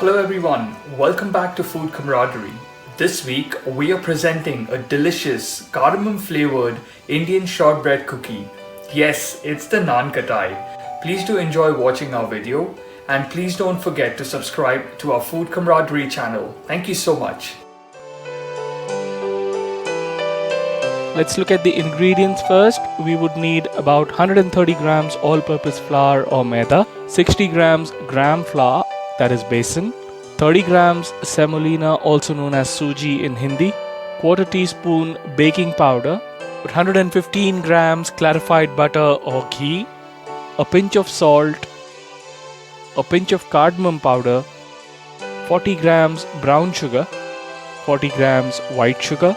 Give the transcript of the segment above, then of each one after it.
Hello everyone, welcome back to Food Camaraderie. This week we are presenting a delicious cardamom flavored Indian shortbread cookie. Yes, it's the Naankathai. Please do enjoy watching our video and please don't forget to subscribe to our Food Camaraderie channel. Thank you so much. Let's look at the ingredients first. We would need about 130 grams all-purpose flour or maida, 60 grams gram flour, that is besan, 30 grams semolina, also known as Suji in Hindi, quarter teaspoon baking powder, 115 grams clarified butter or ghee, a pinch of salt, a pinch of cardamom powder, 40 grams brown sugar, 40 grams white sugar,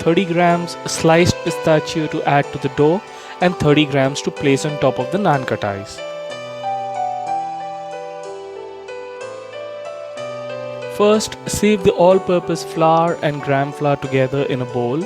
30 grams sliced pistachio to add to the dough, and 30 grams to place on top of the Naankathais. First, sieve the all-purpose flour and gram flour together in a bowl.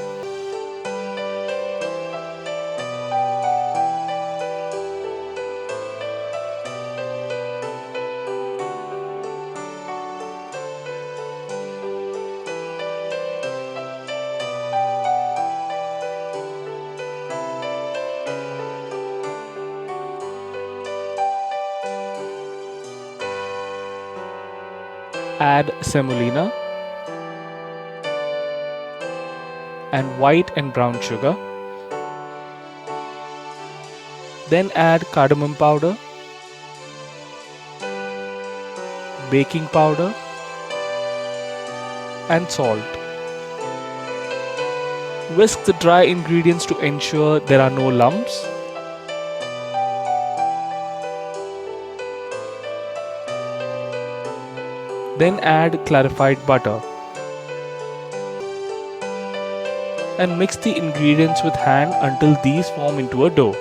Add semolina and white and brown sugar. Then add cardamom powder, baking powder and salt. Whisk the dry ingredients to ensure there are no lumps. Then add clarified butter and mix the ingredients with hand until these form into a dough.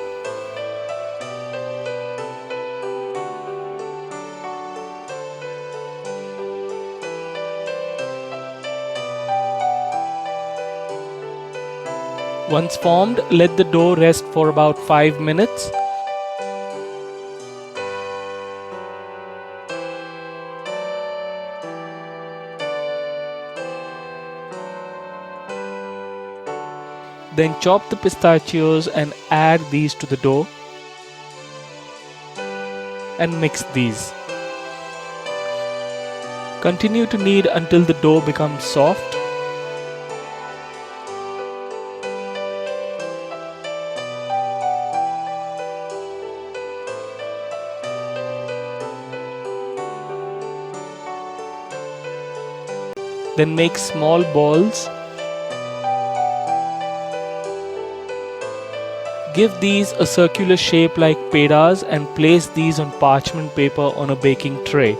Once formed, let the dough rest for about 5 minutes. Then chop the pistachios and add these to the dough and mix these. Continue to knead until the dough becomes soft. Then make small balls. Give these a circular shape like pedas and place these on parchment paper on a baking tray.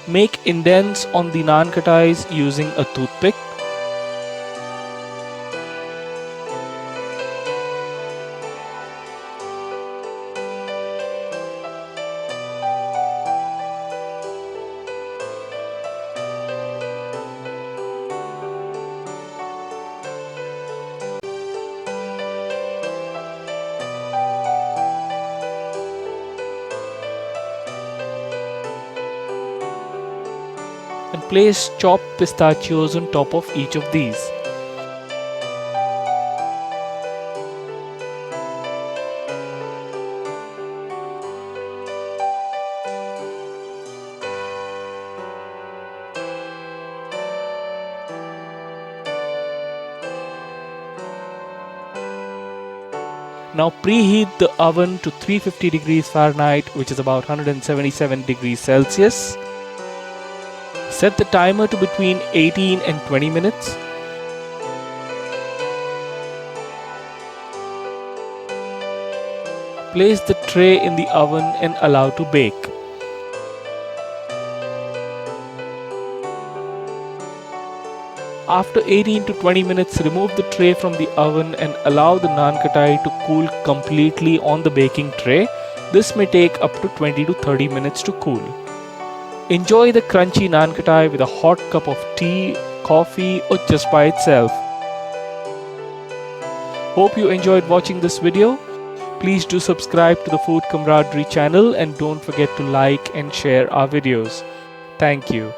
Make indents on the Naankathais using a toothpick. And place chopped pistachios on top of each of these. Now preheat the oven to 350 degrees Fahrenheit, which is about 177 degrees Celsius. Set the timer to between 18 and 20 minutes. Place the tray in the oven and allow to bake. After 18 to 20 minutes, remove the tray from the oven and allow the Naankathai to cool completely on the baking tray. This may take up to 20 to 30 minutes to cool. Enjoy the crunchy Naankathai with a hot cup of tea, coffee, or just by itself. Hope you enjoyed watching this video. Please do subscribe to the Food Camaraderie channel and don't forget to like and share our videos. Thank you.